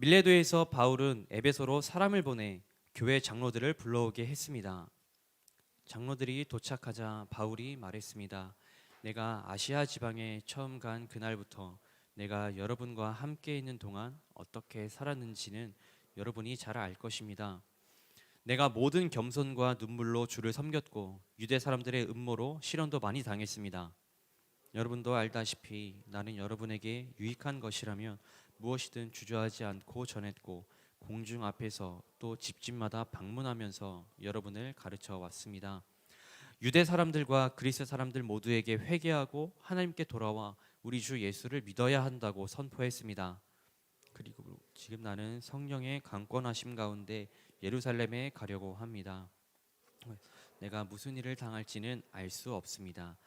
밀레도에서 바울은 에베소로 사람을 보내 교회 장로들을 불러오게 했습니다. 장로들이 도착하자 바울이 말했습니다. 내가 아시아 지방에 처음 간 그날부터 내가 여러분과 함께 있는 동안 어떻게 살았는지는 여러분이 잘 알 것입니다. 내가 모든 겸손과 눈물로 주를 섬겼고 유대 사람들의 음모로 시련도 많이 당했습니다. 여러분도 알다시피 나는 여러분에게 유익한 것이라면 무엇이든 주저하지 않고 전했고 공중 앞에서 또 집집마다 방문하면서 여러분을 가르쳐 왔습니다. 유대 사람들과 그리스 사람들 모두에게 회개하고 하나님께 돌아와 우리 주 예수를 믿어야 한다고 선포했습니다. 그리고 지금 나는 성령의 강권하심 가운데 예루살렘에 가려고 합니다. 내가 무슨 일을 당할지는 알 수 없습니다.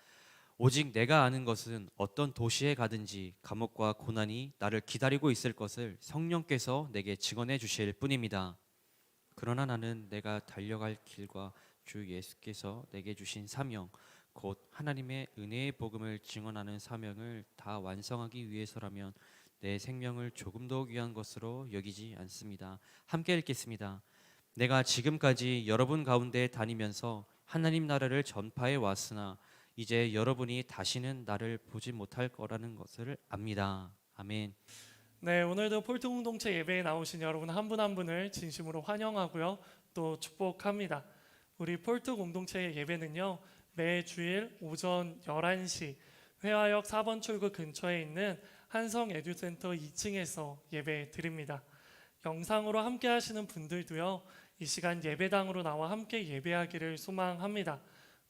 오직 내가 아는 것은 어떤 도시에 가든지 감옥과 고난이 나를 기다리고 있을 것을 성령께서 내게 증언해 주실 뿐입니다. 그러나 나는 내가 달려갈 길과 주 예수께서 내게 주신 사명, 곧 하나님의 은혜의 복음을 증언하는 사명을 다 완성하기 위해서라면 내 생명을 조금도 귀한 것으로 여기지 않습니다. 함께 읽겠습니다. 내가 지금까지 여러분 가운데 다니면서 하나님 나라를 전파해 왔으나 이제 여러분이 다시는 나를 보지 못할 거라는 것을 압니다. 아멘. 네, 오늘도 폴트 공동체 예배에 나오신 여러분 한 분 한 분을 진심으로 환영하고요. 또 축복합니다. 우리 폴트 공동체 예배는요. 매주일 오전 11시 회화역 4번 출구 근처에 있는 한성 에듀센터 2층에서 예배 드립니다. 영상으로 함께 하시는 분들도요. 이 시간 예배당으로 나와 함께 예배하기를 소망합니다.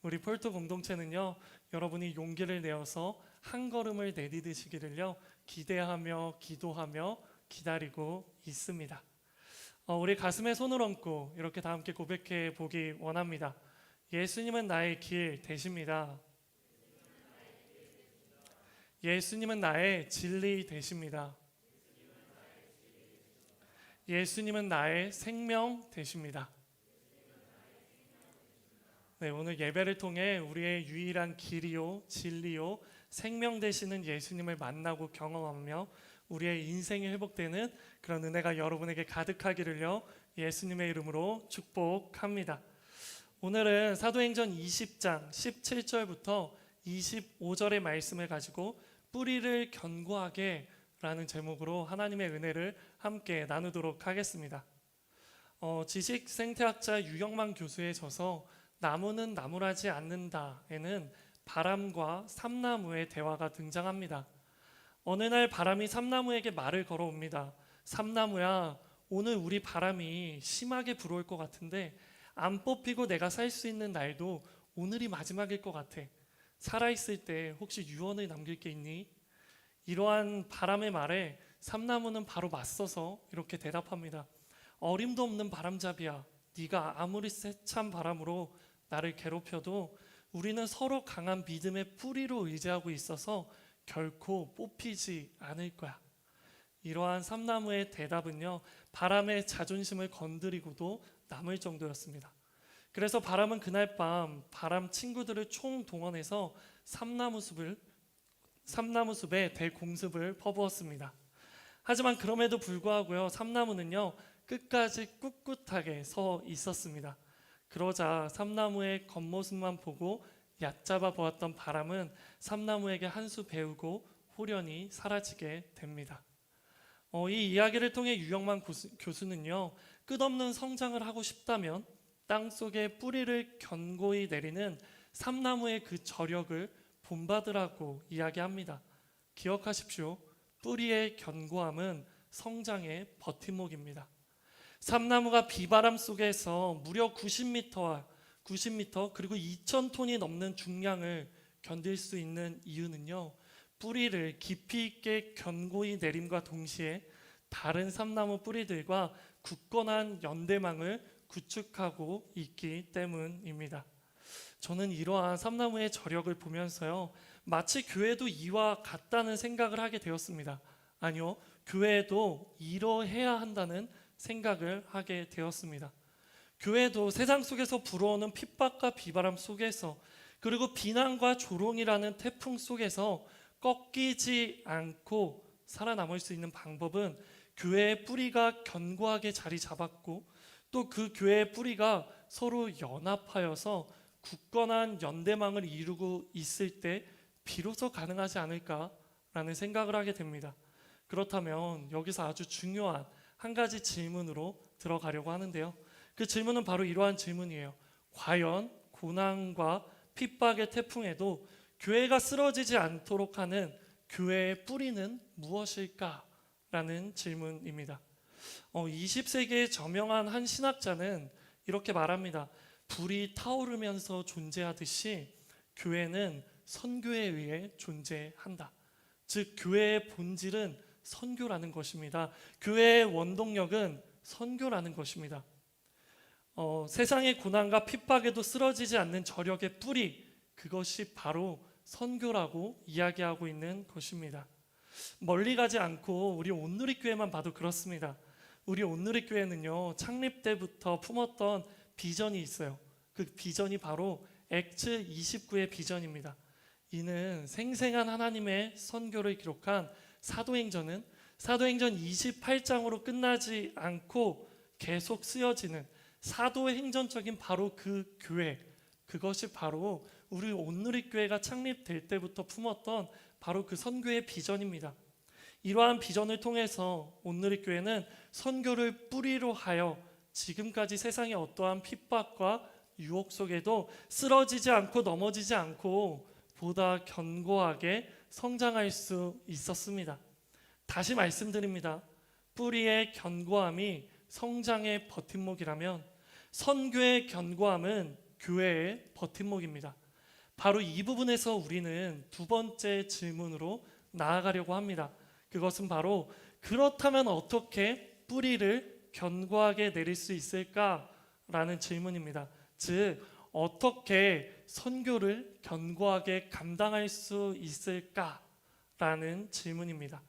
우리 폴트 공동체는요. 여러분이 용기를 내어서 한 걸음을 내디디시기를요. 기대하며 기도하며 기다리고 있습니다. 우리 가슴에 손을 얹고 이렇게 다 함께 고백해 보기 원합니다. 예수님은 나의 길 되십니다. 예수님은 나의 진리 되십니다. 예수님은 나의 생명 되십니다. 네, 오늘 예배를 통해 우리의 유일한 길이요, 진리요, 생명 되시는 예수님을 만나고 경험하며 우리의 인생이 회복되는 그런 은혜가 여러분에게 가득하기를요, 예수님의 이름으로 축복합니다. 오늘은 사도행전 20장 17절부터 25절의 말씀을 가지고 뿌리를 견고하게 라는 제목으로 하나님의 은혜를 함께 나누도록 하겠습니다. 지식 생태학자 유영만 교수의 저서 나무는 나무라지 않는다에는 바람과 삼나무의 대화가 등장합니다. 어느 날 바람이 삼나무에게 말을 걸어옵니다. 삼나무야, 오늘 우리 바람이 심하게 불어올 것 같은데 안 뽑히고 내가 살 수 있는 날도 오늘이 마지막일 것 같아. 살아있을 때 혹시 유언을 남길 게 있니? 이러한 바람의 말에 삼나무는 바로 맞서서 이렇게 대답합니다. 어림도 없는 바람잡이야. 네가 아무리 세찬 바람으로 나를 괴롭혀도 우리는 서로 강한 믿음의 뿌리로 의지하고 있어서 결코 뽑히지 않을 거야. 이러한 삼나무의 대답은요, 바람의 자존심을 건드리고도 남을 정도였습니다. 그래서 바람은 그날 밤 바람 친구들을 총동원해서 삼나무 숲에 대공습을 퍼부었습니다. 하지만 그럼에도 불구하고요, 삼나무는요 끝까지 꿋꿋하게 서 있었습니다. 그러자 삼나무의 겉모습만 보고 얕잡아 보았던 바람은 삼나무에게 한 수 배우고 홀연히 사라지게 됩니다. 이 이야기를 통해 유영만 교수는요, 끝없는 성장을 하고 싶다면 땅속에 뿌리를 견고히 내리는 삼나무의 그 저력을 본받으라고 이야기합니다. 기억하십시오. 뿌리의 견고함은 성장의 버팀목입니다. 삼나무가 비바람 속에서 무려 90m 그리고 2,000톤이 넘는 중량을 견딜 수 있는 이유는요, 뿌리를 깊이 있게 견고히 내림과 동시에 다른 삼나무 뿌리들과 굳건한 연대망을 구축하고 있기 때문입니다. 저는 이러한 삼나무의 저력을 보면서요, 마치 교회도 이와 같다는 생각을 하게 되었습니다. 아니요, 교회도 이러해야 한다는 생각을 하게 되었습니다. 교회도 세상 속에서 불어오는 핍박과 비바람 속에서, 그리고 비난과 조롱이라는 태풍 속에서 꺾이지 않고 살아남을 수 있는 방법은 교회의 뿌리가 견고하게 자리 잡았고 또 그 교회의 뿌리가 서로 연합하여서 굳건한 연대망을 이루고 있을 때 비로소 가능하지 않을까라는 생각을 하게 됩니다. 그렇다면 여기서 아주 중요한 한 가지 질문으로 들어가려고 하는데요. 그 질문은 바로 이러한 질문이에요. 과연 고난과 핍박의 태풍에도 교회가 쓰러지지 않도록 하는 교회의 뿌리는 무엇일까라는 질문입니다. 20세기에 저명한 한 신학자는 이렇게 말합니다. 불이 타오르면서 존재하듯이 교회는 선교에 의해 존재한다. 즉 교회의 본질은 선교라는 것입니다. 교회의 원동력은 선교라는 것입니다. 세상의 고난과 핍박에도 쓰러지지 않는 저력의 뿌리, 그것이 바로 선교라고 이야기하고 있는 것입니다. 멀리 가지 않고 우리 온누리교회만 봐도 그렇습니다. 우리 온누리교회는요, 창립 때부터 품었던 비전이 있어요. 그 비전이 바로 액츠 29의 비전입니다. 이는 생생한 하나님의 선교를 기록한 사도행전은 사도행전 28장으로 끝나지 않고 계속 쓰여지는 사도행전적인 바로 그 교회, 그것이 바로 우리 온누리교회가 창립될 때부터 품었던 바로 그 선교의 비전입니다. 이러한 비전을 통해서 온누리교회는 선교를 뿌리로 하여 지금까지 세상의 어떠한 핍박과 유혹 속에도 쓰러지지 않고 넘어지지 않고 보다 견고하게 성장할 수 있었습니다. 다시 말씀드립니다. 뿌리의 견고함이 성장의 버팀목이라면 선교의 견고함은 교회의 버팀목입니다. 바로 이 부분에서 우리는 두 번째 질문으로 나아가려고 합니다. 그것은 바로 그렇다면 어떻게 뿌리를 견고하게 내릴 수 있을까라는 질문입니다. 즉 어떻게 선교를 견고하게 감당할 수 있을까라는 질문입니다.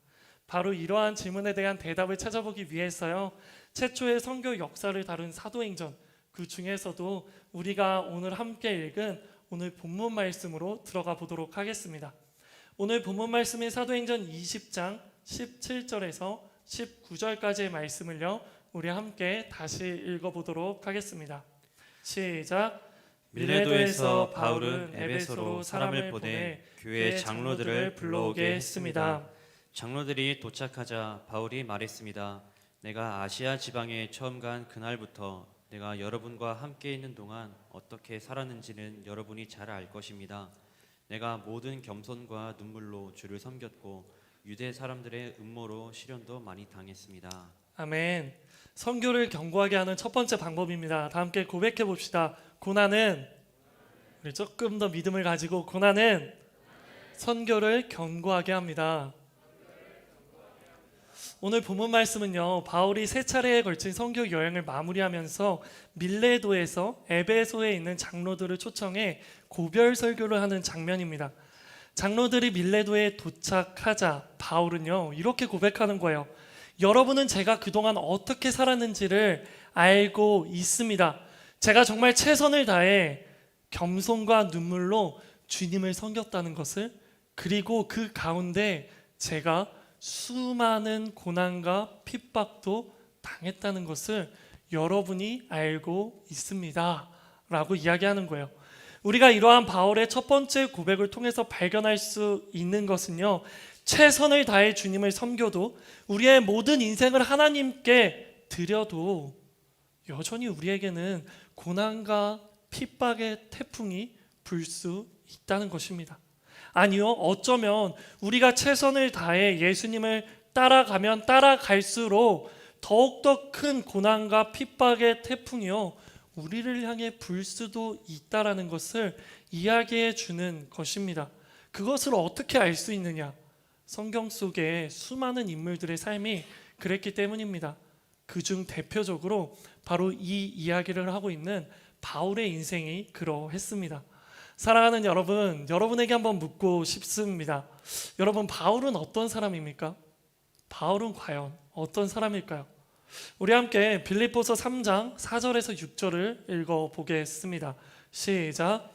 바로 이러한 질문에 대한 대답을 찾아보기 위해서요, 최초의 선교 역사를 다룬 사도행전, 그 중에서도 우리가 오늘 함께 읽은 오늘 본문 말씀으로 들어가 보도록 하겠습니다. 오늘 본문 말씀인 사도행전 20장 17절에서 19절까지의 말씀을요, 우리 함께 다시 읽어보도록 하겠습니다. 시작. 밀레도에서 바울은 에베소로 사람을 보내 교회 장로들을 불러오게 했습니다. 장로들이 도착하자 바울이 말했습니다. 내가 아시아 지방에 처음 간 그날부터 내가 여러분과 함께 있는 동안 어떻게 살았는지는 여러분이 잘 알 것입니다. 내가 모든 겸손과 눈물로 주를 섬겼고 유대 사람들의 음모로 시련도 많이 당했습니다. 아멘. 선교를 견고하게 하는 첫 번째 방법입니다. 다 함께 고백해 봅시다. 고난은, 우리 조금 더 믿음을 가지고, 고난은 선교를 견고하게 합니다. 오늘 본문 말씀은요, 바울이 세 차례에 걸친 선교 여행을 마무리하면서 밀레도에서 에베소에 있는 장로들을 초청해 고별 설교를 하는 장면입니다. 장로들이 밀레도에 도착하자 바울은요, 이렇게 고백하는 거예요. 여러분은 제가 그동안 어떻게 살았는지를 알고 있습니다. 제가 정말 최선을 다해 겸손과 눈물로 주님을 섬겼다는 것을, 그리고 그 가운데 제가 수많은 고난과 핍박도 당했다는 것을 여러분이 알고 있습니다 라고 이야기하는 거예요. 우리가 이러한 바울의 첫 번째 고백을 통해서 발견할 수 있는 것은요, 최선을 다해 주님을 섬겨도 우리의 모든 인생을 하나님께 드려도 여전히 우리에게는 고난과 핍박의 태풍이 불 수 있다는 것입니다. 아니요, 어쩌면 우리가 최선을 다해 예수님을 따라가면 따라갈수록 더욱더 큰 고난과 핍박의 태풍이요, 우리를 향해 불 수도 있다라는 것을 이야기해 주는 것입니다. 그것을 어떻게 알 수 있느냐? 성경 속에 수많은 인물들의 삶이 그랬기 때문입니다. 그중 대표적으로 바로 이 이야기를 하고 있는 바울의 인생이 그러했습니다. 사랑하는 여러분, 여러분에게 한번 묻고 싶습니다. 여러분, 바울은 어떤 사람입니까? 바울은 과연 어떤 사람일까요? 우리 함께 빌립보서 3장 4절에서 6절을 읽어보겠습니다. 시작.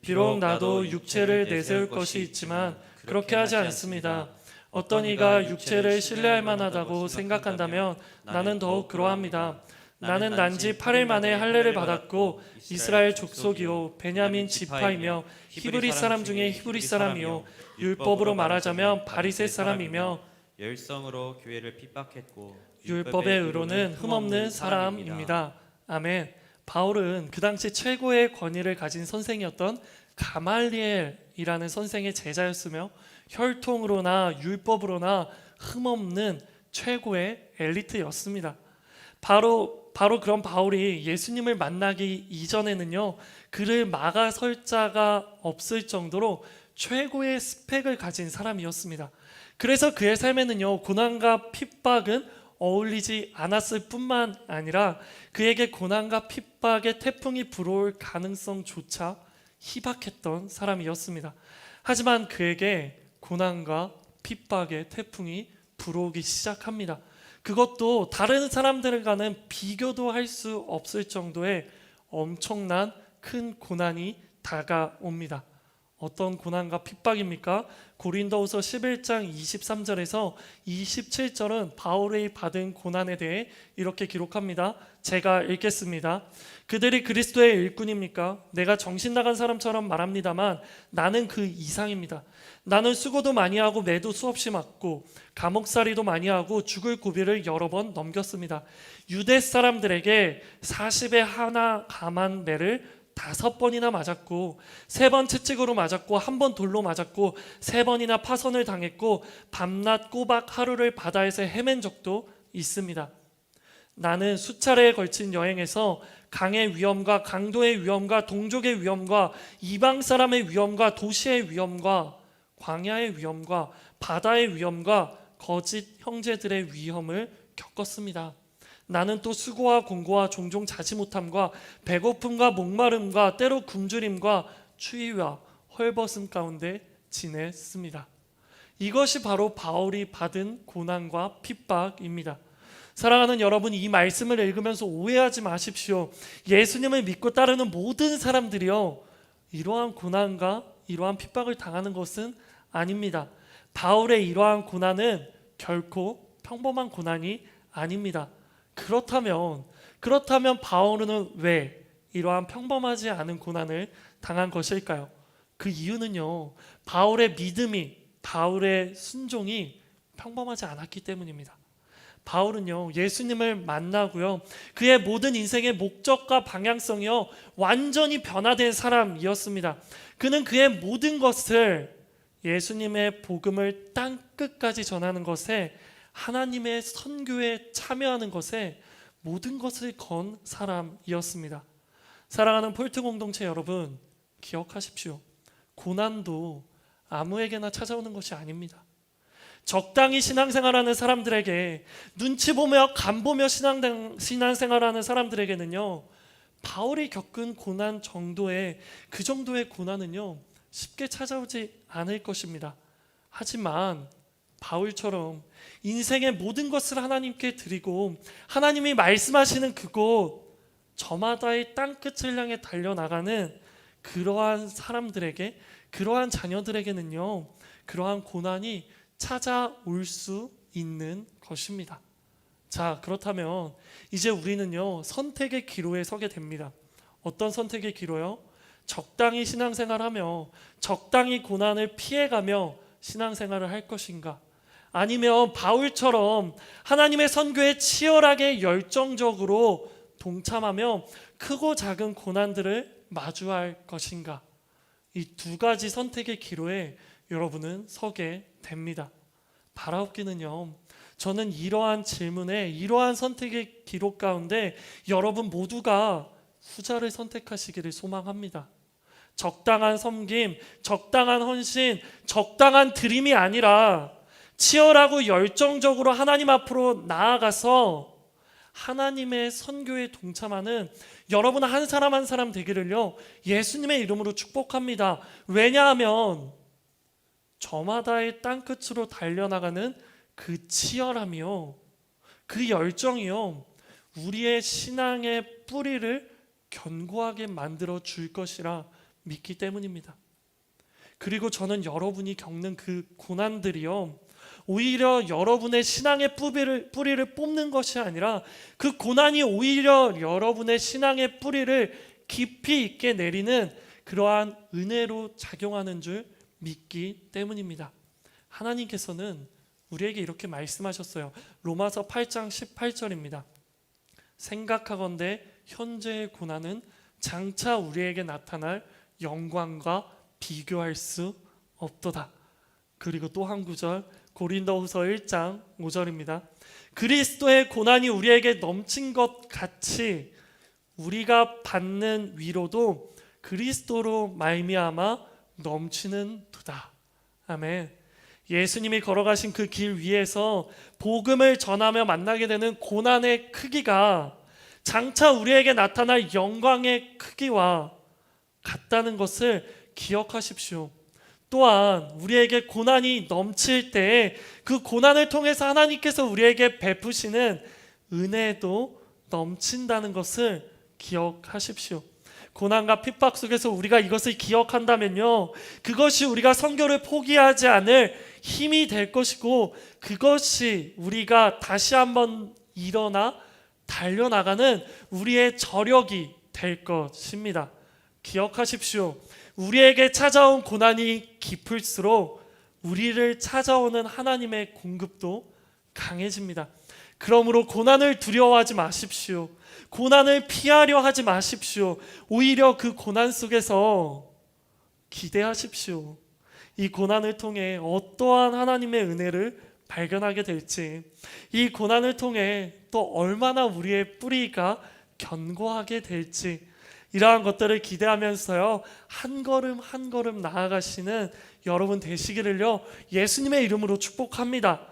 비록 나도 육체를 내세울 것이 있지만 그렇게 하지 않습니다. 어떤 이가 육체를 신뢰할 만하다고 생각한다면 나는 더욱 그러합니다. 나는 난지 8일 만에 할례를 받았고 이스라엘 족속이요 베냐민 지파이며 히브리 사람 중에 히브리 사람이요 율법으로 말하자면 바리새 사람이며 열성으로 교회를 핍박했고 율법의 의로는 흠없는 사람입니다. 아멘. 바울은 그 당시 최고의 권위를 가진 선생이었던 가말리엘이라는 선생의 제자였으며 혈통으로나 율법으로나 흠없는 최고의 엘리트였습니다. 바로 그런 바울이 예수님을 만나기 이전에는요, 그를 막아설 자가 없을 정도로 최고의 스펙을 가진 사람이었습니다. 그래서 그의 삶에는요, 고난과 핍박은 어울리지 않았을 뿐만 아니라 그에게 고난과 핍박의 태풍이 불어올 가능성조차 희박했던 사람이었습니다. 하지만 그에게 고난과 핍박의 태풍이 불어오기 시작합니다. 그것도 다른 사람들과는 비교도 할 수 없을 정도의 엄청난 큰 고난이 다가옵니다. 어떤 고난과 핍박입니까? 고린도후서 11장 23절에서 27절은 바울이 받은 고난에 대해 이렇게 기록합니다. 제가 읽겠습니다. 그들이 그리스도의 일꾼입니까? 내가 정신 나간 사람처럼 말합니다만 나는 그 이상입니다. 나는 수고도 많이 하고 매도 수없이 맞고 감옥살이도 많이 하고 죽을 고비를 여러 번 넘겼습니다. 유대 사람들에게 40에 하나 감한 매를 5번이나 맞았고 3번 채찍으로 맞았고 1번 돌로 맞았고 3번이나 파선을 당했고 밤낮 꼬박 하루를 바다에서 헤맨 적도 있습니다. 나는 수차례에 걸친 여행에서 강의 위험과 강도의 위험과 동족의 위험과 이방 사람의 위험과 도시의 위험과 광야의 위험과 바다의 위험과 거짓 형제들의 위험을 겪었습니다. 나는 또 수고와 공고와 종종 자지 못함과 배고픔과 목마름과 때로 굶주림과 추위와 헐벗음 가운데 지냈습니다. 이것이 바로 바울이 받은 고난과 핍박입니다. 사랑하는 여러분, 이 말씀을 읽으면서 오해하지 마십시오. 예수님을 믿고 따르는 모든 사람들이요, 이러한 고난과 이러한 핍박을 당하는 것은 아닙니다. 바울의 이러한 고난은 결코 평범한 고난이 아닙니다. 그렇다면 바울은 왜 이러한 평범하지 않은 고난을 당한 것일까요? 그 이유는요, 바울의 믿음이, 바울의 순종이 평범하지 않았기 때문입니다. 바울은요, 예수님을 만나고요, 그의 모든 인생의 목적과 방향성이요, 완전히 변화된 사람이었습니다. 그는 그의 모든 것을 예수님의 복음을 땅 끝까지 전하는 것에, 하나님의 선교에 참여하는 것에 모든 것을 건 사람이었습니다. 사랑하는 폴트 공동체 여러분, 기억하십시오. 고난도 아무에게나 찾아오는 것이 아닙니다. 적당히 신앙생활하는 사람들에게, 눈치 보며 간 보며 신앙생활하는 사람들에게는요, 바울이 겪은 고난 정도의, 그 정도의 고난은요, 쉽게 찾아오지 않을 것입니다. 하지만 바울처럼 인생의 모든 것을 하나님께 드리고 하나님이 말씀하시는 그곳 저마다의 땅끝을 향해 달려나가는 그러한 사람들에게, 그러한 자녀들에게는요, 그러한 고난이 찾아올 수 있는 것입니다. 자, 그렇다면 이제 우리는요, 선택의 기로에 서게 됩니다. 어떤 선택의 기로요? 적당히 신앙생활하며 적당히 고난을 피해가며 신앙생활을 할 것인가? 아니면 바울처럼 하나님의 선교에 치열하게 열정적으로 동참하며 크고 작은 고난들을 마주할 것인가? 이 두 가지 선택의 기로에 여러분은 서게 됩니다. 바라옵기는요, 저는 이러한 질문에, 이러한 선택의 기로 가운데 여러분 모두가 후자를 선택하시기를 소망합니다. 적당한 섬김, 적당한 헌신, 적당한 드림이 아니라 치열하고 열정적으로 하나님 앞으로 나아가서 하나님의 선교에 동참하는 여러분 한 사람 한 사람 되기를요, 예수님의 이름으로 축복합니다. 왜냐하면 저마다의 땅끝으로 달려나가는 그 치열함이요, 그 열정이요, 우리의 신앙의 뿌리를 견고하게 만들어 줄 것이라 믿기 때문입니다. 그리고 저는 여러분이 겪는 그 고난들이요, 오히려 여러분의 신앙의 뿌리를 뽑는 것이 아니라 그 고난이 오히려 여러분의 신앙의 뿌리를 깊이 있게 내리는 그러한 은혜로 작용하는 줄 믿기 때문입니다. 하나님께서는 우리에게 이렇게 말씀하셨어요. 로마서 8장 18절입니다. 생각하건대 현재의 고난은 장차 우리에게 나타날 영광과 비교할 수 없도다. 그리고 또 한 구절 고린도후서 1장 5절입니다. 그리스도의 고난이 우리에게 넘친 것 같이 우리가 받는 위로도 그리스도로 말미암아 넘치는 도다. 아멘. 예수님이 걸어가신 그 길 위에서 복음을 전하며 만나게 되는 고난의 크기가 장차 우리에게 나타날 영광의 크기와 같다는 것을 기억하십시오. 또한 우리에게 고난이 넘칠 때 그 고난을 통해서 하나님께서 우리에게 베푸시는 은혜도 넘친다는 것을 기억하십시오. 고난과 핍박 속에서 우리가 이것을 기억한다면요, 그것이 우리가 선교를 포기하지 않을 힘이 될 것이고, 그것이 우리가 다시 한번 일어나 달려나가는 우리의 저력이 될 것입니다. 기억하십시오. 우리에게 찾아온 고난이 깊을수록 우리를 찾아오는 하나님의 공급도 강해집니다. 그러므로 고난을 두려워하지 마십시오. 고난을 피하려 하지 마십시오. 오히려 그 고난 속에서 기대하십시오. 이 고난을 통해 어떠한 하나님의 은혜를 발견하게 될지, 이 고난을 통해 또 얼마나 우리의 뿌리가 견고하게 될지, 이러한 것들을 기대하면서요, 한 걸음 한 걸음 나아가시는 여러분 되시기를요, 예수님의 이름으로 축복합니다.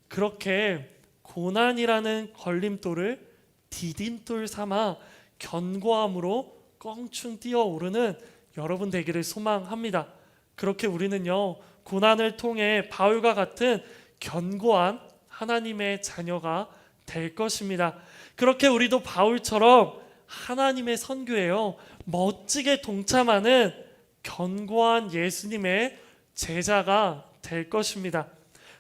그렇게 고난이라는 걸림돌을 디딤돌 삼아 견고함으로 껑충 뛰어오르는 여러분 되기를 소망합니다. 그렇게 우리는요, 고난을 통해 바울과 같은 견고한 하나님의 자녀가 될 것입니다. 그렇게 우리도 바울처럼 하나님의 선교에요, 멋지게 동참하는 견고한 예수님의 제자가 될 것입니다.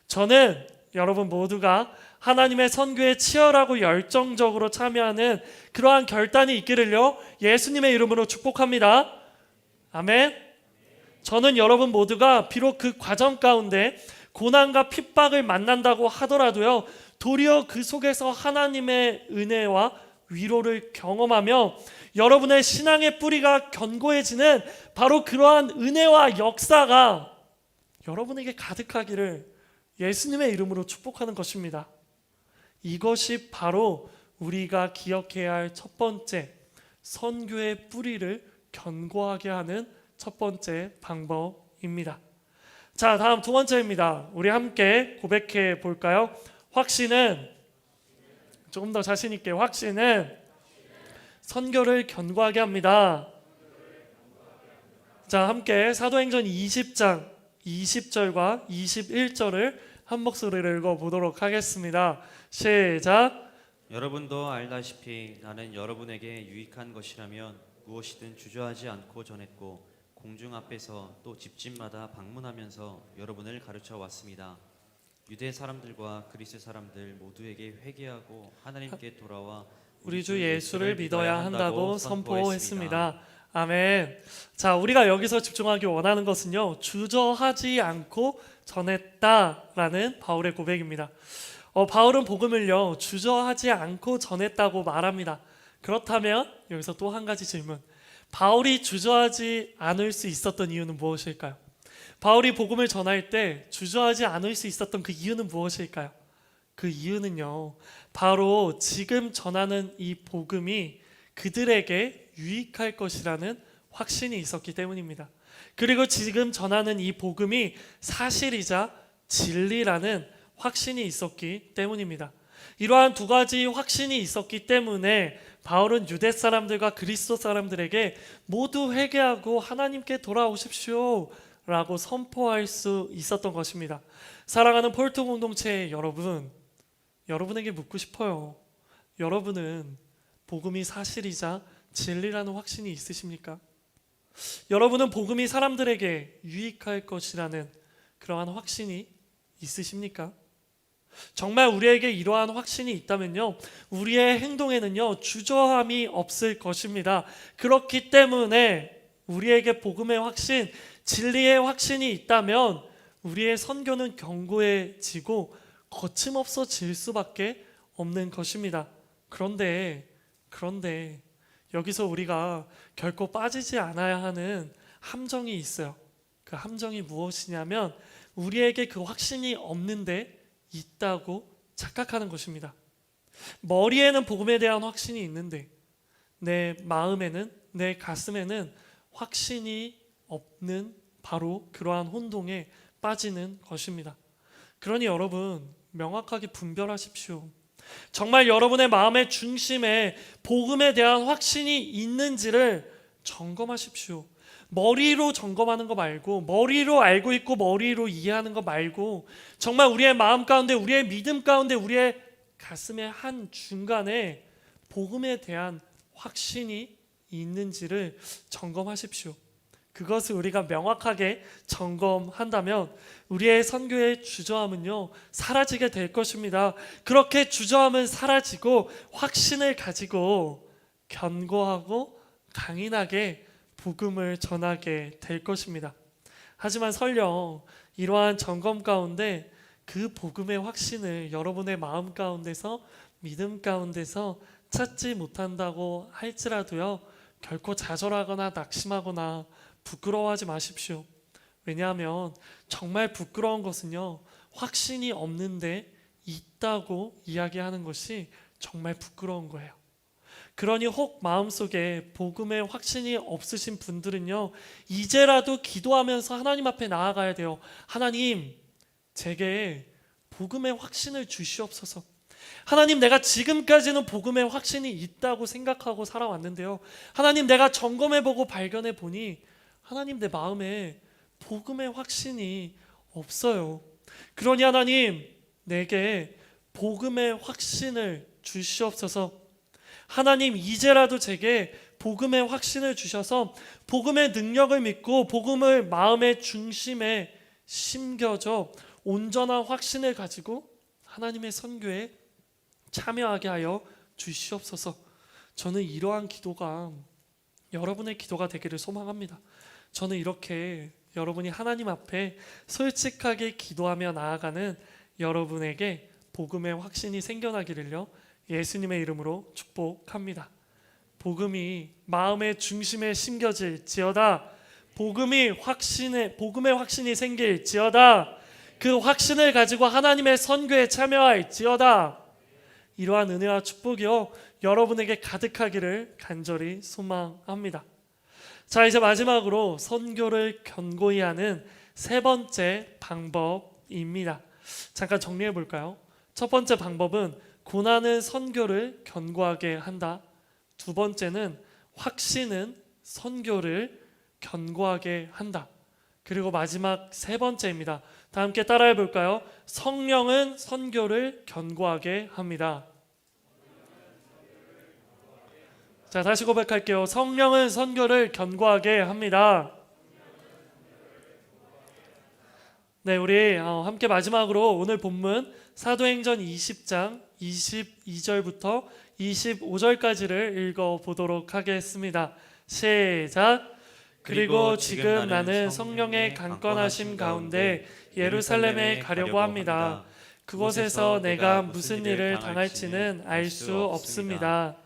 저는 여러분 모두가 하나님의 선교에 치열하고 열정적으로 참여하는 그러한 결단이 있기를요, 예수님의 이름으로 축복합니다. 아멘. 저는 여러분 모두가 비록 그 과정 가운데 고난과 핍박을 만난다고 하더라도요, 도리어 그 속에서 하나님의 은혜와 위로를 경험하며 여러분의 신앙의 뿌리가 견고해지는 바로 그러한 은혜와 역사가 여러분에게 가득하기를 예수님의 이름으로 축복하는 것입니다. 이것이 바로 우리가 기억해야 할 첫 번째, 선교의 뿌리를 견고하게 하는 첫 번째 방법입니다. 자, 다음 두 번째입니다. 우리 함께 고백해 볼까요? 확신은, 조금 더 자신 있게, 확신은 선교를 견고하게 합니다. 자, 함께 사도행전 20장 20절과 21절을 한 목소리로 읽어보도록 하겠습니다. 시작. 여러분도 알다시피 나는 여러분에게 유익한 것이라면 무엇이든 주저하지 않고 전했고 공중 앞에서 또 집집마다 방문하면서 여러분을 가르쳐 왔습니다. 유대 사람들과 그리스 사람들 모두에게 회개하고 하나님께 돌아와 우리 주 예수를 믿어야 한다고 선포했습니다. 아멘. 자, 우리가 여기서 집중하기 원하는 것은요, 주저하지 않고 전했다라는 바울의 고백입니다. 바울은 복음을요, 주저하지 않고 전했다고 말합니다. 그렇다면 여기서 또 한 가지 질문. 바울이 주저하지 않을 수 있었던 이유는 무엇일까요? 바울이 복음을 전할 때 주저하지 않을 수 있었던 그 이유는 무엇일까요? 그 이유는요, 바로 지금 전하는 이 복음이 그들에게 유익할 것이라는 확신이 있었기 때문입니다. 그리고 지금 전하는 이 복음이 사실이자 진리라는 확신이 있었기 때문입니다. 이러한 두 가지 확신이 있었기 때문에 바울은 유대 사람들과 그리스도 사람들에게 모두 회개하고 하나님께 돌아오십시오 라고 선포할 수 있었던 것입니다. 사랑하는 폴트 공동체 여러분, 여러분에게 묻고 싶어요. 여러분은 복음이 사실이자 진리라는 확신이 있으십니까? 여러분은 복음이 사람들에게 유익할 것이라는 그러한 확신이 있으십니까? 정말 우리에게 이러한 확신이 있다면요, 우리의 행동에는요 주저함이 없을 것입니다. 그렇기 때문에 우리에게 복음의 확신, 진리의 확신이 있다면 우리의 선교는 견고해지고 거침없어질 수밖에 없는 것입니다. 그런데 여기서 우리가 결코 빠지지 않아야 하는 함정이 있어요. 그 함정이 무엇이냐면 우리에게 그 확신이 없는데 있다고 착각하는 것입니다. 머리에는 복음에 대한 확신이 있는데 내 마음에는, 내 가슴에는 확신이 없는 바로 그러한 혼동에 빠지는 것입니다. 그러니 여러분, 명확하게 분별하십시오. 정말 여러분의 마음의 중심에 복음에 대한 확신이 있는지를 점검하십시오. 머리로 점검하는 거 말고, 머리로 알고 있고 머리로 이해하는 거 말고, 정말 우리의 마음 가운데, 우리의 믿음 가운데, 우리의 가슴의 한 중간에 복음에 대한 확신이 있는지를 점검하십시오. 그것을 우리가 명확하게 점검한다면 우리의 선교의 주저함은요 사라지게 될 것입니다. 그렇게 주저함은 사라지고 확신을 가지고 견고하고 강인하게 복음을 전하게 될 것입니다. 하지만 설령 이러한 점검 가운데 그 복음의 확신을 여러분의 마음 가운데서, 믿음 가운데서 찾지 못한다고 할지라도요 결코 좌절하거나 낙심하거나 부끄러워하지 마십시오. 왜냐하면 정말 부끄러운 것은요 확신이 없는데 있다고 이야기하는 것이 정말 부끄러운 거예요. 그러니 혹 마음속에 복음의 확신이 없으신 분들은요 이제라도 기도하면서 하나님 앞에 나아가야 돼요. 하나님, 제게 복음의 확신을 주시옵소서. 하나님, 내가 지금까지는 복음의 확신이 있다고 생각하고 살아왔는데요, 하나님, 내가 점검해보고 발견해보니 하나님, 내 마음에 복음의 확신이 없어요. 그러니 하나님, 내게 복음의 확신을 주시옵소서. 하나님, 이제라도 제게 복음의 확신을 주셔서 복음의 능력을 믿고 복음을 마음의 중심에 심겨져 온전한 확신을 가지고 하나님의 선교에 참여하게 하여 주시옵소서. 저는 이러한 기도가 여러분의 기도가 되기를 소망합니다. 저는 이렇게 여러분이 하나님 앞에 솔직하게 기도하며 나아가는 여러분에게 복음의 확신이 생겨나기를요 예수님의 이름으로 축복합니다. 복음이 마음의 중심에 심겨질지어다. 복음의 확신이 생길지어다. 그 확신을 가지고 하나님의 선교에 참여할지어다. 이러한 은혜와 축복이요 여러분에게 가득하기를 간절히 소망합니다. 자, 이제 마지막으로 선교를 견고히 하는 세 번째 방법입니다. 잠깐 정리해 볼까요? 첫 번째 방법은 고난은 선교를 견고하게 한다. 두 번째는 확신은 선교를 견고하게 한다. 그리고 마지막 세 번째입니다. 다 함께 따라해 볼까요? 성령은 선교를 견고하게 합니다. 자, 다시 고백할게요. 성령은 선교를 견고하게 합니다. 네, 우리 함께 마지막으로 오늘 본문 사도행전 20장 22절부터 25절까지를 읽어보도록 하겠습니다. 시작. 그리고 지금 나는 성령의 강권하심 가운데 예루살렘에 가려고 합니다. 그곳에서 내가 무슨 일을 당할지는 알 수 없습니다.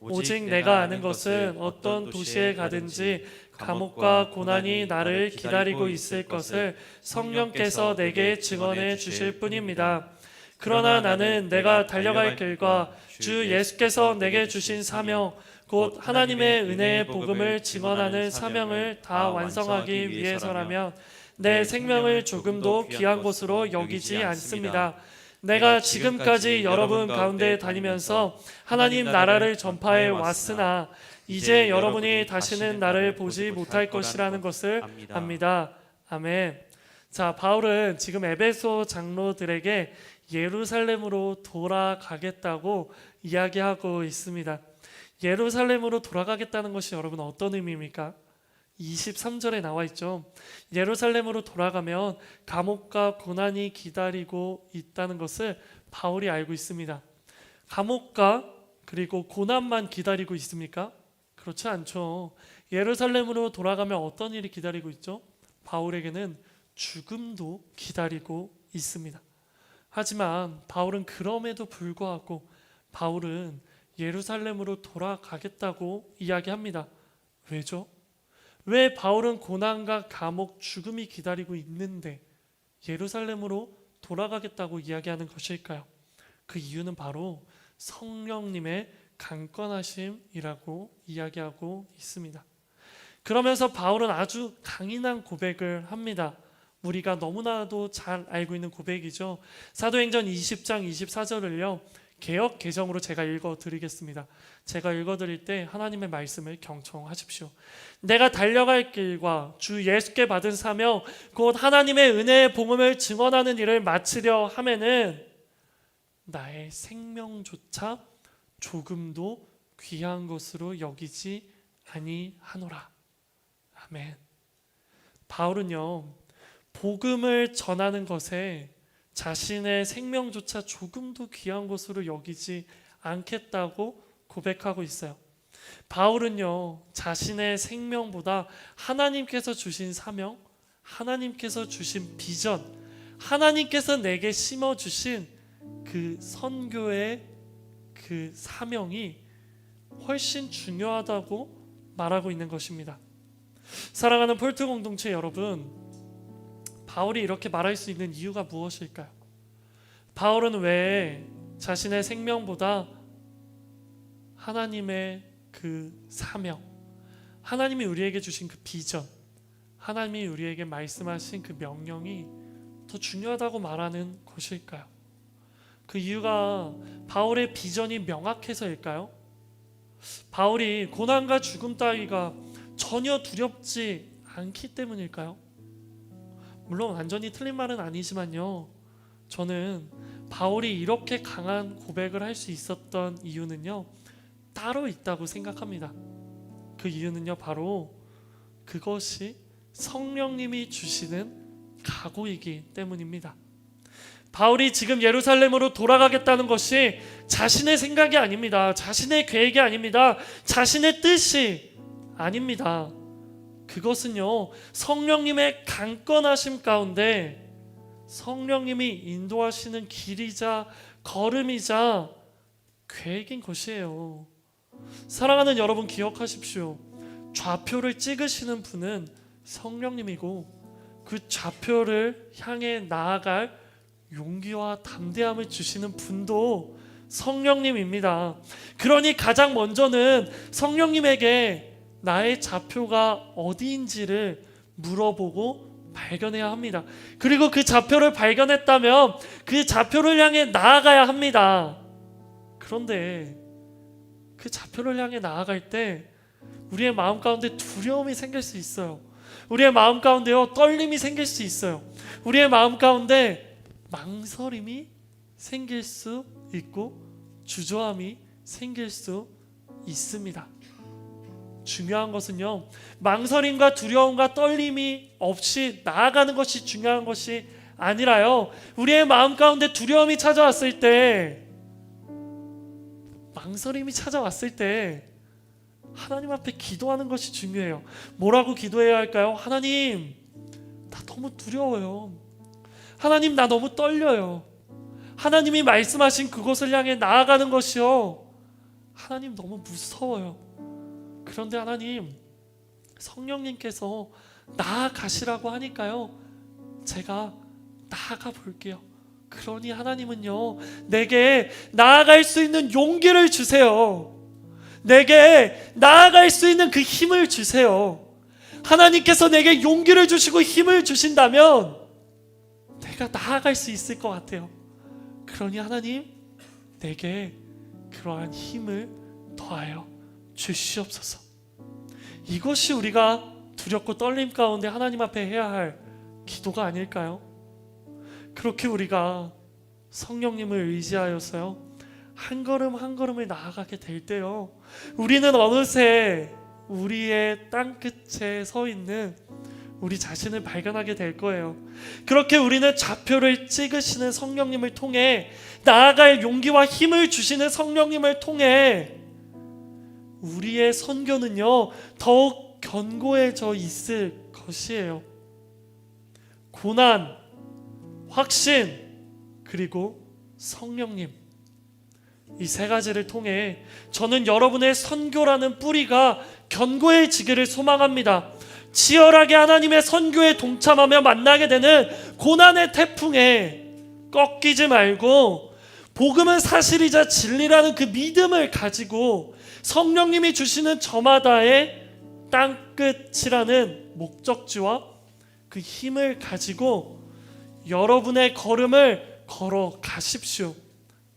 오직 내가 아는 것은 어떤 도시에 가든지 감옥과 고난이 나를 기다리고 있을 것을 성령께서 내게 증언해 주실 뿐입니다. 그러나 나는 내가 달려갈 길과 주 예수께서 내게 주신 사명, 곧 하나님의 은혜의 복음을 증언하는 사명을 다 완성하기 위해서라면 내 생명을 조금도 귀한 것으로 여기지 않습니다. 내가 지금까지 여러분 가운데 다니면서 하나님 나라를 전파해 왔으나 이제 여러분이 다시는 나를 보지 못할 것이라는 것을 압니다. 아멘. 자, 바울은 지금 에베소 장로들에게 예루살렘으로 돌아가겠다고 이야기하고 있습니다. 예루살렘으로 돌아가겠다는 것이 여러분 어떤 의미입니까? 23절에 나와 있죠. 예루살렘으로 돌아가면 감옥과 고난이 기다리고 있다는 것을 바울이 알고 있습니다. 감옥과 그리고 고난만 기다리고 있습니까? 그렇지 않죠. 예루살렘으로 돌아가면 어떤 일이 기다리고 있죠? 바울에게는 죽음도 기다리고 있습니다. 하지만 바울은 그럼에도 불구하고 바울은 예루살렘으로 돌아가겠다고 이야기합니다. 왜죠? 왜 바울은 고난과 감옥, 죽음이 기다리고 있는데 예루살렘으로 돌아가겠다고 이야기하는 것일까요? 그 이유는 바로 성령님의 강권하심이라고 이야기하고 있습니다. 그러면서 바울은 아주 강인한 고백을 합니다. 우리가 너무나도 잘 알고 있는 고백이죠. 사도행전 20장 24절을요. 개역 개정으로 제가 읽어드리겠습니다. 제가 읽어드릴 때 하나님의 말씀을 경청하십시오. 내가 달려갈 길과 주 예수께 받은 사명 곧 하나님의 은혜의 복음을 증언하는 일을 마치려 하면은 나의 생명조차 조금도 귀한 것으로 여기지 아니하노라. 아멘. 바울은요, 복음을 전하는 것에 자신의 생명조차 조금도 귀한 것으로 여기지 않겠다고 고백하고 있어요. 바울은요, 자신의 생명보다 하나님께서 주신 사명, 하나님께서 주신 비전, 하나님께서 내게 심어주신 그 선교의 그 사명이 훨씬 중요하다고 말하고 있는 것입니다. 사랑하는 폴트 공동체 여러분, 바울이 이렇게 말할 수 있는 이유가 무엇일까요? 바울은 왜 자신의 생명보다 하나님의 그 사명, 하나님이 우리에게 주신 그 비전, 하나님이 우리에게 말씀하신 그 명령이 더 중요하다고 말하는 것일까요? 그 이유가 바울의 비전이 명확해서일까요? 바울이 고난과 죽음 따위가 전혀 두렵지 않기 때문일까요? 물론 완전히 틀린 말은 아니지만요, 저는 바울이 이렇게 강한 고백을 할 수 있었던 이유는요, 따로 있다고 생각합니다. 그 이유는요, 바로 그것이 성령님이 주시는 각오이기 때문입니다. 바울이 지금 예루살렘으로 돌아가겠다는 것이 자신의 생각이 아닙니다. 자신의 계획이 아닙니다. 자신의 뜻이 아닙니다. 그것은요, 성령님의 강권하심 가운데 성령님이 인도하시는 길이자 걸음이자 계획인 것이에요. 사랑하는 여러분, 기억하십시오. 좌표를 찍으시는 분은 성령님이고 그 좌표를 향해 나아갈 용기와 담대함을 주시는 분도 성령님입니다. 그러니 가장 먼저는 성령님에게 나의 좌표가 어디인지를 물어보고 발견해야 합니다. 그리고 그 좌표를 발견했다면 그 좌표를 향해 나아가야 합니다. 그런데 그 좌표를 향해 나아갈 때 우리의 마음 가운데 두려움이 생길 수 있어요. 우리의 마음 가운데요, 떨림이 생길 수 있어요. 우리의 마음 가운데 망설임이 생길 수 있고 주저함이 생길 수 있습니다. 중요한 것은요, 망설임과 두려움과 떨림이 없이 나아가는 것이 중요한 것이 아니라요, 우리의 마음 가운데 두려움이 찾아왔을 때, 망설임이 찾아왔을 때 하나님 앞에 기도하는 것이 중요해요. 뭐라고 기도해야 할까요? 하나님, 나 너무 두려워요. 하나님, 나 너무 떨려요. 하나님이 말씀하신 그곳을 향해 나아가는 것이요, 하나님 너무 무서워요. 그런데 하나님, 성령님께서 나아가시라고 하니까요, 제가 나아가 볼게요. 그러니 하나님은요, 내게 나아갈 수 있는 용기를 주세요. 내게 나아갈 수 있는 그 힘을 주세요. 하나님께서 내게 용기를 주시고 힘을 주신다면 내가 나아갈 수 있을 것 같아요. 그러니 하나님, 내게 그러한 힘을 더하여 주시옵소서. 이것이 우리가 두렵고 떨림 가운데 하나님 앞에 해야 할 기도가 아닐까요? 그렇게 우리가 성령님을 의지하여서요, 한 걸음 한 걸음을 나아가게 될 때요, 우리는 어느새 우리의 땅끝에 서 있는 우리 자신을 발견하게 될 거예요. 그렇게 우리는 좌표를 찍으시는 성령님을 통해, 나아갈 용기와 힘을 주시는 성령님을 통해 우리의 선교는요 더욱 견고해져 있을 것이에요. 고난, 확신, 그리고 성령님, 이 세 가지를 통해 저는 여러분의 선교라는 뿌리가 견고해지기를 소망합니다. 치열하게 하나님의 선교에 동참하며 만나게 되는 고난의 태풍에 꺾이지 말고, 복음은 사실이자 진리라는 그 믿음을 가지고 성령님이 주시는 저마다의 땅끝이라는 목적지와 그 힘을 가지고 여러분의 걸음을 걸어 가십시오.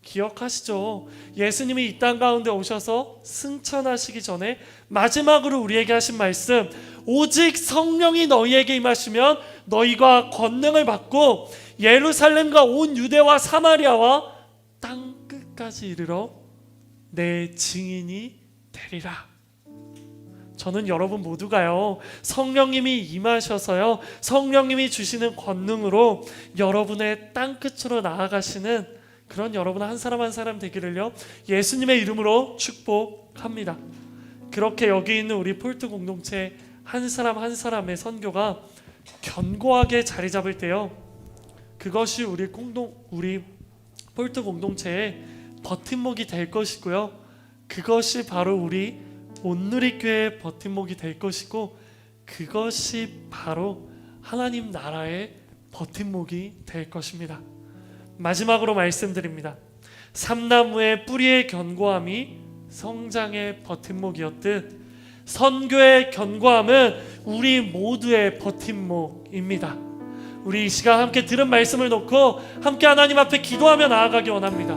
기억하시죠? 예수님이 이 땅 가운데 오셔서 승천하시기 전에 마지막으로 우리에게 하신 말씀, 오직 성령이 너희에게 임하시면 너희가 권능을 받고 예루살렘과 온 유대와 사마리아와 땅 끝까지 이르러 내 증인이 되리라. 저는 여러분 모두가요 성령님이 임하셔서요 성령님이 주시는 권능으로 여러분의 땅끝으로 나아가시는 그런 여러분 한 사람 한 사람 되기를요 예수님의 이름으로 축복합니다. 그렇게 여기 있는 우리 폴트 공동체 한 사람 한 사람의 선교가 견고하게 자리 잡을 때요, 그것이 우리 폴트 공동체의 버팀목이 될 것이고요, 그것이 바로 우리 온누리교회의 버팀목이 될 것이고, 그것이 바로 하나님 나라의 버팀목이 될 것입니다. 마지막으로 말씀드립니다. 삼나무의 뿌리의 견고함이 성장의 버팀목이었듯 선교의 견고함은 우리 모두의 버팀목입니다. 우리 이 시간 함께 들은 말씀을 놓고 함께 하나님 앞에 기도하며 나아가기 원합니다.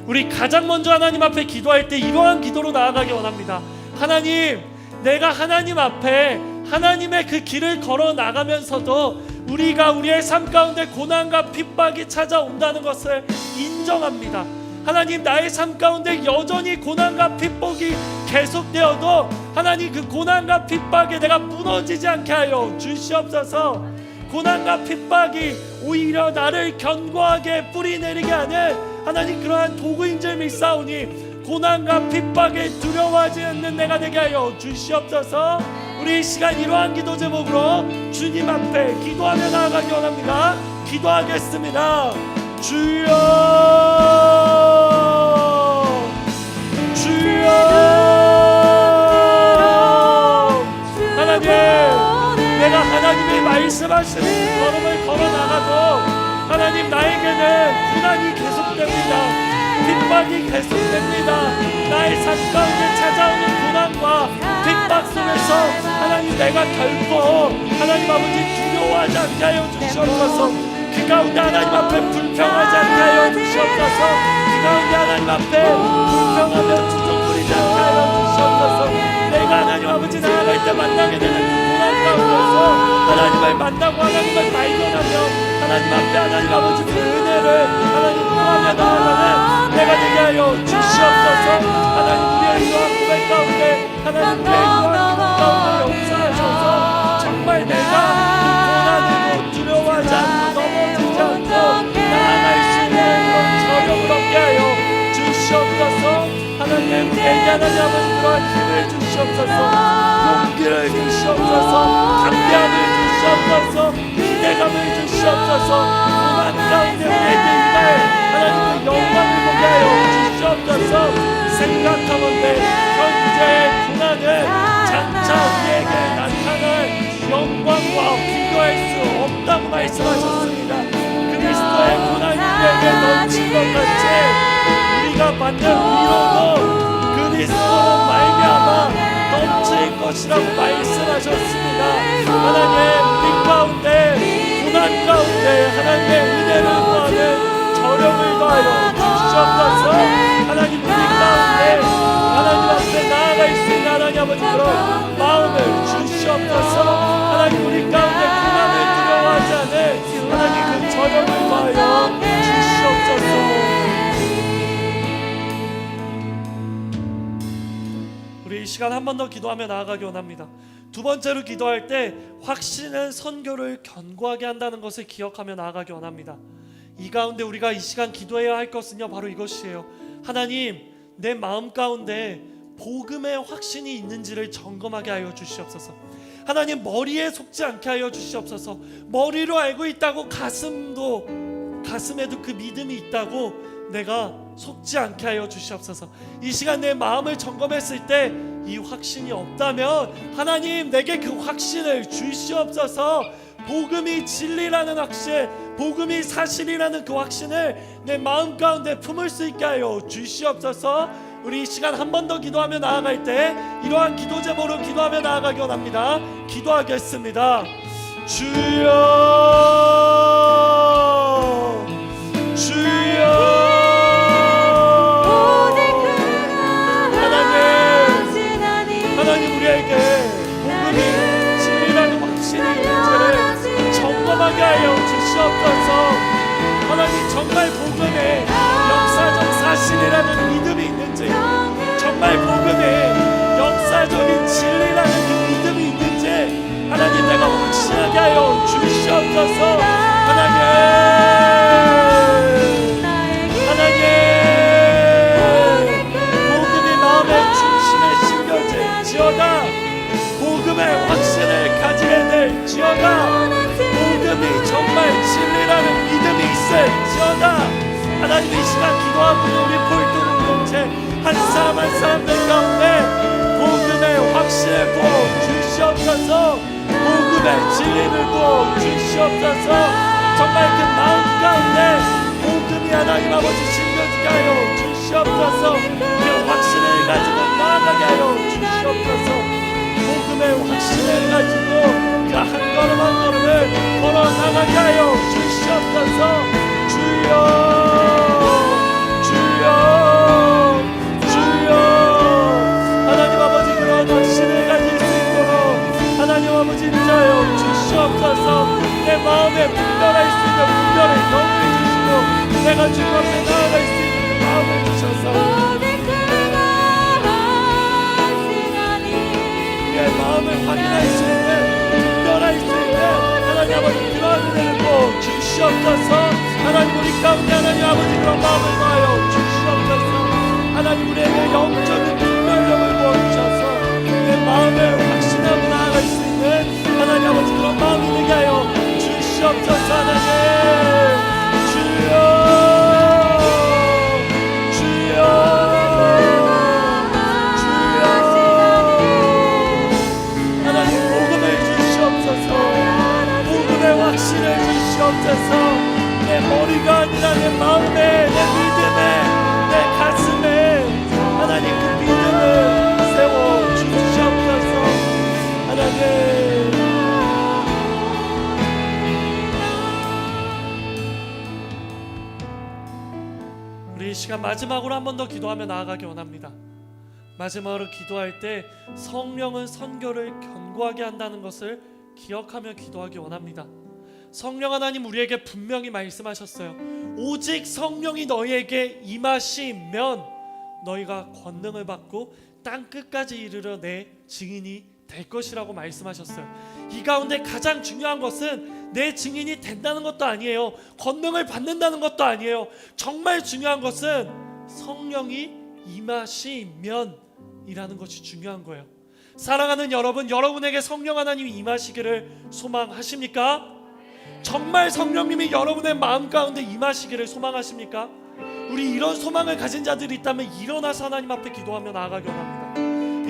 우리 가장 먼저 하나님 앞에 기도할 때 이러한 기도로 나아가기 원합니다. 하나님, 내가 하나님 앞에 하나님의 그 길을 걸어 나가면서도 우리가 우리의 삶 가운데 고난과 핍박이 찾아온다는 것을 인정합니다. 하나님, 나의 삶 가운데 여전히 고난과 핍박이 계속되어도 하나님 그 고난과 핍박에 내가 무너지지 않게 하여 주시옵소서. 고난과 핍박이 오히려 나를 견고하게 뿌리내리게 하는 하나님 그러한 도구인 줄 믿사오니 고난과 핍박에 두려워하지 않는 내가 되게 하여 주시옵소서. 우리 이 시간 이러한 기도 제목으로 주님 앞에 기도하며 나아가기 원합니다. 기도하겠습니다. 주여, 주여, 하나님, 내가 하나님이 말씀하시는 걸음을 걸어 나가도 하나님 나에게는 고난이 계속됩니다. 핍박이 계속됩니다. 나의 삶 가운데 찾아오는 고난과 핍박 속에서 하나님 내가 결코 하나님 아버지 두려워하지 않게 하여 주시옵소서. 그 가운데 하나님 앞에 불평하지 않게 하여 주시옵소서. 그 가운데 하나님 앞에 불평하며 주눅부리지 않게 하여 주시옵소서. 내가 하나님 아버지 나아갈 때 만나게 되는 그 고난 가운데서 하나님을 만나고 하나님을 발견하며 하나님 앞에 하나님 아버지 그 은혜를 하나님 구하며 나아가는 내가 되게 하여 주시옵소서. 하나님 우리의 이러한 고백 가운데 하나님 내 이러한 기도 가운데 역사하셔서 정말 내가 고난으로 두려워하지 않고 넘어지지 않고 나아갈 수 있는 그런 저력을 얻게 하여 주시옵소서. 하나님 내게 하나님 아버지 그러한 힘을 주시옵소서. 용기를 주시옵소서. 담대함을 주시옵소서. 기대감을 주시옵소서. 고난 가운데 우리에게 임할 하나님의 영광을 보게 하여 주시옵소서. 생각하건대 현재의 고난은 장차 우리에게 나타날 영광과 비교할 수 없다고 말씀하셨습니다. 그리스도의 고난이 우리에게 넘친 것 같이 우리가 받는 위로도 그리스도로 말미암아 넘칠 것이라고 말씀하셨습니다. 하나님 우리 가운데 고난 가운데 하나님의 은혜를 구하는 저력을 더하여 주시옵소서. 하나님 우리 가운데 하나님 앞에 나아갈 수 있는 하나님 아버지 그런 마음을 주시옵소서. 하나님 우리 가운데 고난을 두려워하지 않은 하나님 그 저력을 더하여 주시옵소서. 우리 시간 한 번 더 기도하며 나아가기 원합니다. 두 번째로 기도할 때 확신은 선교를 견고하게 한다는 것을 기억하며 나아가기 원합니다. 이 가운데 우리가 이 시간 기도해야 할 것은요, 바로 이것이에요. 하나님, 내 마음 가운데 복음의 확신이 있는지를 점검하게 하여 주시옵소서. 하나님, 머리에 속지 않게 하여 주시옵소서. 머리로 알고 있다고 가슴에도 그 믿음이 있다고 내가 속지 않게 하여 주시옵소서. 이 시간 내 마음을 점검했을 때 이 확신이 없다면 하나님, 내게 그 확신을 주시옵소서. 복음이 진리라는 확신, 복음이 사실이라는 그 확신을 내 마음 가운데 품을 수 있게 하여 주시옵소서. 우리 이 시간 한 번 더 기도하며 나아갈 때 이러한 기도 제목으로 기도하며 나아가기 원합니다. 기도하겠습니다. 주여, 주여. 하나님, 우리에게 복음이 진리라는 확신이 있는지를 점검하게 하여 주시옵소서. 하나님, 정말 복음에 역사적 사실이라는 믿음이 있는지, 정말 복음에 역사적인 진리라는 그 믿음이 있는지 하나님, 내가 확신하게 하여 주시옵소서. 하나님, 복음이 마음의 중심에 심겨질지어다. 복음의 확신을 가지게 될지어다. 복음이 정말 진리라는 믿음이 있을지어다. 하나님, 이 시간 기도하고 있는 우리 볼도 공동체 한 사람 한 사람들 가운데 복음의 확신을 부어 주시옵소서. 복음의 진리를 부어 주시옵소서. 정말 그 마음 가운데 복음이 하나님 아버지 심겨지게 하여 주시옵소서. 그 확신을 가지고 나아가게 하여 주시옵소서. 복음의 확신을 가지고 그 한 걸음 한 걸음을 걸어 나가게 하여 주시옵소서. 주여, 주여, 주여. 하나님 아버지, 그런 확신을 가질 수 있도록 하나님 아버지 인자하여 주시옵소서. 내 마음에 분별할 수 있는 분별의 영을 주시고 내가 주님 앞에 나아갈 수 있는 그 마음을 주셔서 내 마음을 확인할 수 있는, 분별할 수 있는 하나님 아버지 그러한 은혜를 꼭 주시옵소서. 하나님, 우리 가운데 하나님 아버지 그런 마음을 더하여 주시옵소서. 하나님, 우리에게 영적인 분별력을 부어주셔서 내 마음을 확신하고 나아갈 수 있는 하나님 아버지 그런 마음이 되게 하여 주시옵소서. 하나님, 주여, 주여, 주여. 하나님, 복음을 주시옵소서. 복음의 확신을 주시옵소서. 내 머리가 아니라 내 마음에, 내 믿음에, 내 가슴에 하나님 그 믿음을 세워 주시옵소서. 하나님, 우리 이 시간 마지막으로 한 번 더 기도하며 나아가기 원합니다. 마지막으로 기도할 때 성령은 선교를 견고하게 한다는 것을 기억하며 기도하기 원합니다. 성령 하나님, 우리에게 분명히 말씀하셨어요. 오직 성령이 너희에게 임하시면 너희가 권능을 받고 땅 끝까지 이르러 내 증인이 될 것이라고 말씀하셨어요. 이 가운데 가장 중요한 것은 내 증인이 된다는 것도 아니에요. 권능을 받는다는 것도 아니에요. 정말 중요한 것은 성령이 임하시면 이라는 것이 중요한 거예요. 사랑하는 여러분, 여러분에게 성령 하나님이 임하시기를 소망하십니까? 정말 성령님이 여러분의 마음 가운데 임하시기를 소망하십니까? 우리 이런 소망을 가진 자들이 있다면 일어나서 하나님 앞에 기도하며 나아가기 원합니다.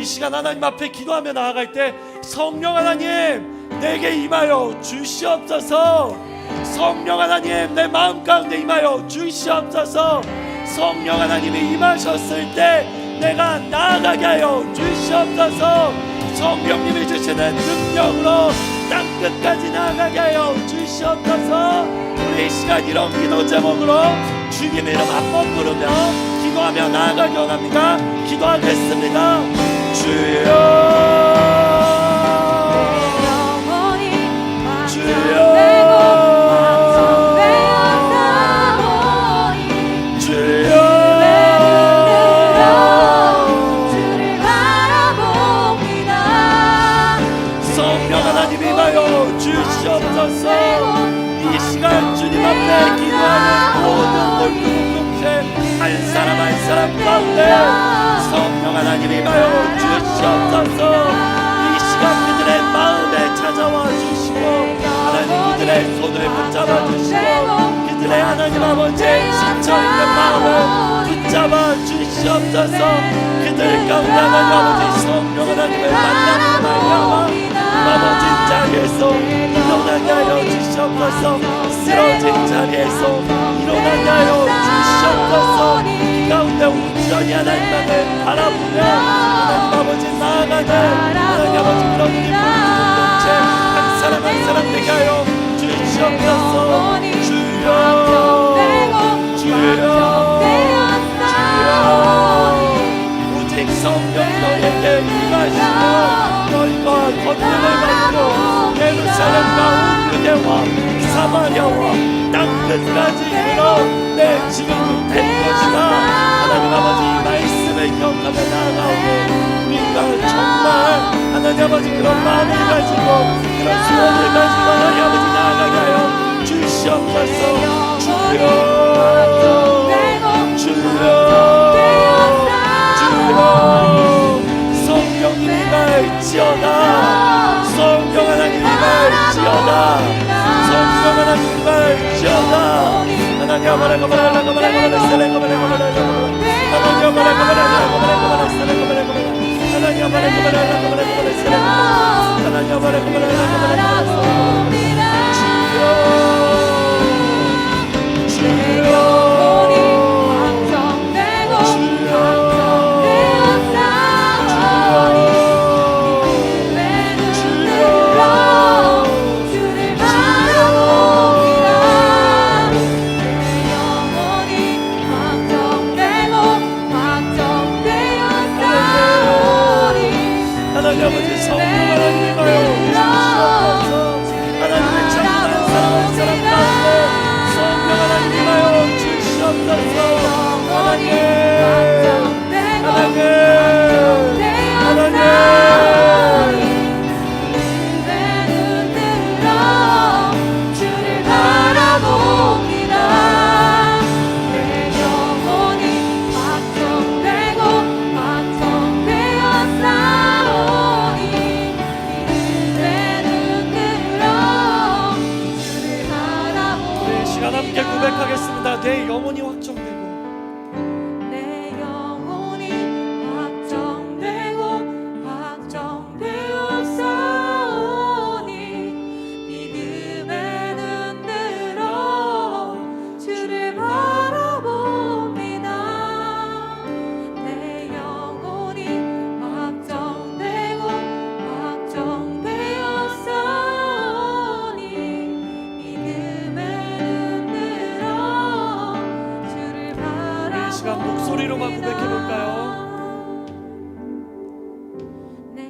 이 시간 하나님 앞에 기도하며 나아갈 때 성령 하나님, 내게 임하여 주시옵소서. 성령 하나님, 내 마음 가운데 임하여 주시옵소서. 성령 하나님이 임하셨을 때 내가 나아가게 하여 주시옵소서. 성령님이 주시는 능력으로 땅 끝까지 나아가게 하여 주시옵소서. 우리 이 시간 이런 기도 제목으로 주님 이름 한 번 부르며 기도하며 나아가기 원합니다. 기도하겠습니다. 주여, 주여, 주여. 아버지 한 사람 한 사람 가운데 성령 하나님 임하여 주시옵소서. 이 시간 그들의 마음에 찾아와 주시고 하나님 그들의 손을 붙잡아 주시고 그들의 하나님 아버지 지쳐있는 마음을 붙잡아 주시옵소서. 그들 가운데 하나님 아버지 성령 하나님을 만나는 말이야 넘어진 자리에서 일어나게 하여 주시옵소서. 쓰러진 자리에서 일어나게 하여 주시옵소서. 그 가운데 온전히 하나님만을 바라보며 하나님 아버지 나아가는 하나님 아버지 그런 우리 공동체 한 사람 한 사람 되게 하여 주시옵소서. 주여 주여 오직 성령 너에게 임하시고 너희가 권능을 받고 예루살렘과 온 유대와 사마리아와 땅 끝까지 이르러 내 증인이 될 것이다. 하나님 아버지 이 말씀을 기억하며 나아가오니 우리가 정말 하나님 아버지 그런 마음을 가지고 그런 소원을 가지고 하나님 아버지 나아가게 하여 주시옵소서. 주여 성령님이 말지어다. 성령 하나님이 말지어다. 성령 하나님이 말지어다. 하나님 아버지 함께 고백하겠습니다. 내 영혼이 확정되고 내 영혼이 확정되고 확정되었사오니 믿음의 눈 들어 주를 바라봅니다. 내 영혼이 확정되고 확정되었사오니 믿음의 목소리로만 고백해볼까요? 내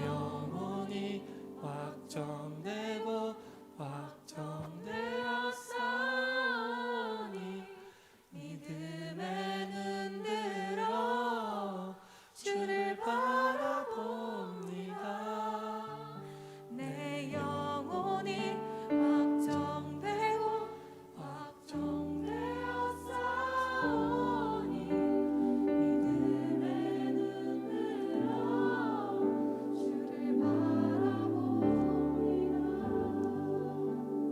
영혼이 확정되고 확정되었사오니 믿음의 눈 들어 주를 바라봅니다. 내 영혼이 확정되고 확정되었사오니 믿음의 눈 들어 주를 바라봅니다.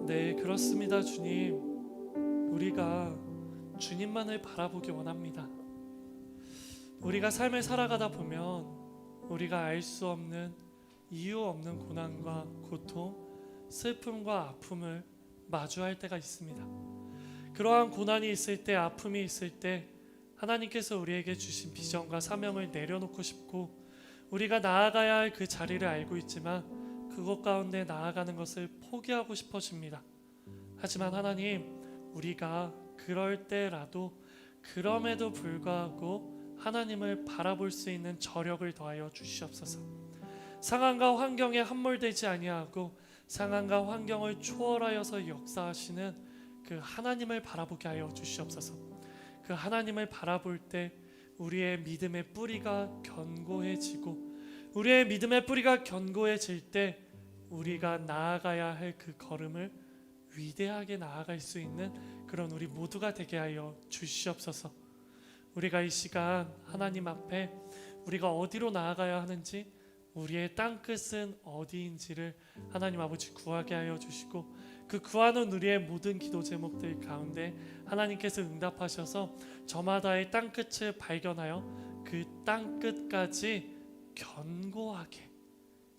네, 그렇습니다. 주님, 우리가 주님만을 바라보기 원합니다. 우리가 삶을 살아가다 보면 우리가 알 수 없는 이유 없는 고난과 고통, 슬픔과 아픔을 마주할 때가 있습니다. 그러한 고난이 있을 때, 아픔이 있을 때 하나님께서 우리에게 주신 비전과 사명을 내려놓고 싶고 우리가 나아가야 할 그 자리를 알고 있지만 그것 가운데 나아가는 것을 포기하고 싶어집니다. 하지만 하나님, 우리가 그럴 때라도 그럼에도 불구하고 하나님을 바라볼 수 있는 저력을 더하여 주시옵소서. 상황과 환경에 함몰되지 아니하고 상황과 환경을 초월하여서 역사하시는 그 하나님을 바라보게 하여 주시옵소서. 그 하나님을 바라볼 때 우리의 믿음의 뿌리가 견고해지고 우리의 믿음의 뿌리가 견고해질 때 우리가 나아가야 할 그 걸음을 위대하게 나아갈 수 있는 그런 우리 모두가 되게 하여 주시옵소서. 우리가 이 시간 하나님 앞에 우리가 어디로 나아가야 하는지, 우리의 땅끝은 어디인지를 하나님 아버지 구하게 하여 주시고, 그 구하는 우리의 모든 기도 제목들 가운데 하나님께서 응답하셔서 저마다의 땅끝을 발견하여 그 땅끝까지 견고하게,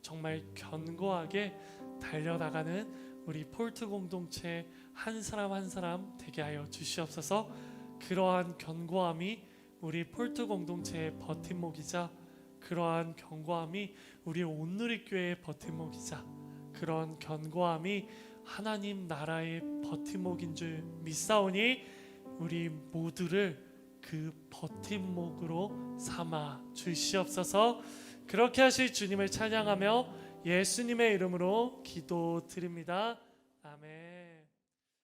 정말 견고하게 달려나가는 우리 폴트 공동체 한 사람 한 사람 되게 하여 주시옵소서. 그러한 견고함이 우리 폴트 공동체의 버팀목이자, 그러한 견고함이 우리 온누리교회의 버팀목이자, 그런 견고함이 하나님 나라의 버팀목인 줄 믿사오니 우리 모두를 그 버팀목으로 삼아 주시옵소서. 그렇게 하실 주님을 찬양하며 예수님의 이름으로 기도드립니다. 아멘.